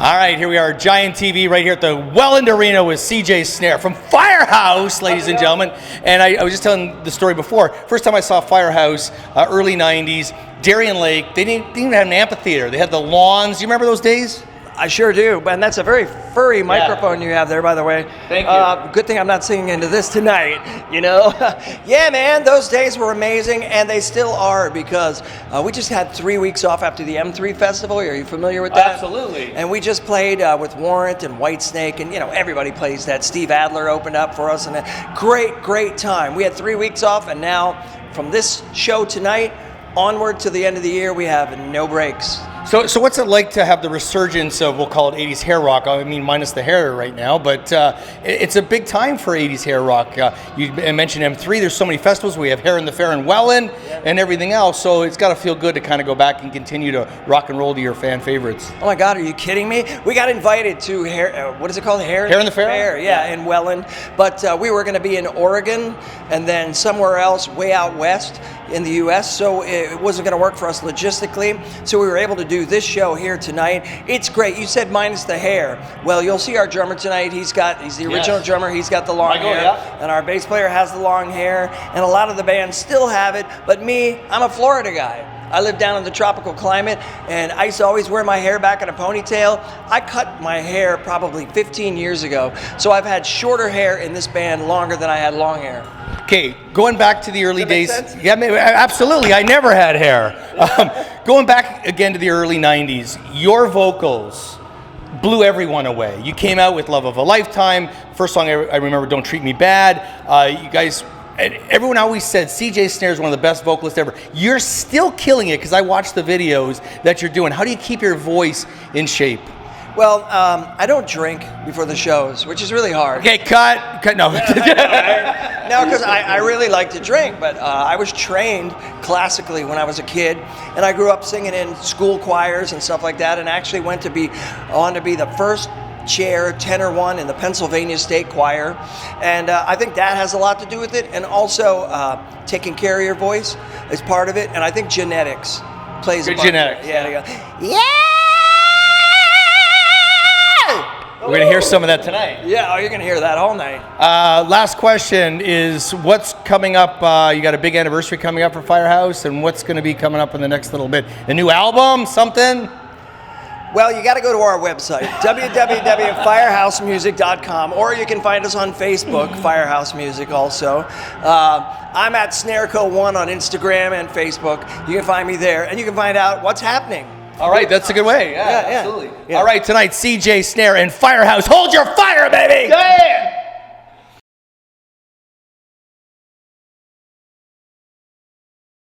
All right, here we are, Giant TV right here at the Welland Arena with CJ Snare from FireHouse, ladies and gentlemen. And I was just telling the story before. First time I saw FireHouse, early 90s, Darien Lake. They didn't even have an amphitheater. They had the lawns. Do you remember those days? I sure do, and that's a very furry microphone you have there, by the way. Thank you. Good thing I'm not singing into this tonight, you know? Yeah, man, those days were amazing, and they still are, because we just had 3 weeks off after the M3 Festival. Are you familiar with that? Absolutely. And we just played with Warrant and Whitesnake, and, you know, everybody plays that. Steve Adler opened up for us, and a great time. We had 3 weeks off, and now, from this show tonight, onward to the end of the year, we have no breaks. So what's it like to have the resurgence of, we'll call it 80s hair rock? I mean, minus the hair right now, but it's a big time for 80s hair rock. You mentioned M3, there's so many festivals. We have Hair in the Fair in Welland and everything else, so it's got to feel good to kind of go back and continue to rock and roll to your fan favorites. Oh my God, are you kidding me? We got invited to what is it called? Hair in the Fair? Yeah, in Welland. But we were going to be in Oregon and then somewhere else way out west in the U.S., so it wasn't going to work for us logistically, so we were able to do this show here tonight. It's great. You said minus the hair. Well, you'll see our drummer tonight. He's the original drummer. He's got the long hair. And our bass player has the long hair, and a lot of the bands still have it, but me, I'm a Florida guy. I live down in the tropical climate, and I used to always wear my hair back in a ponytail. I cut my hair probably 15 years ago, so I've had shorter hair in this band longer than I had long hair. Okay, going back to the early days. Sense? Yeah, absolutely. I never had hair. Going back again to the early 90s, your vocals blew everyone away. You came out with Love of a Lifetime. First song I remember, Don't Treat Me Bad. You guys, everyone always said CJ Snare is one of the best vocalists ever. You're still killing it because I watched the videos that you're doing. How do you keep your voice in shape? Well, I don't drink before the shows, which is really hard. Okay, cut, no. No, because I really like to drink, but I was trained classically when I was a kid, and I grew up singing in school choirs and stuff like that, and actually went to be the first chair tenor one in the Pennsylvania State Choir, and I think that has a lot to do with it, and also taking care of your voice is part of it, and I think genetics plays a part. Genetics. Yeah. We're going to hear some of that tonight. Yeah, you're going to hear that all night. Last question is, what's coming up? You got a big anniversary coming up for FireHouse, and what's going to be coming up in the next little bit? A new album, something? Well, you got to go to our website, www.firehousemusic.com, or you can find us on Facebook, Firehouse Music also. I'm at Snareco1 on Instagram and Facebook. You can find me there, and you can find out what's happening. All right, that's a good way. Yeah, Yeah. absolutely. Yeah. All right, tonight, CJ Snare and FireHouse. Hold your fire, baby! Hey!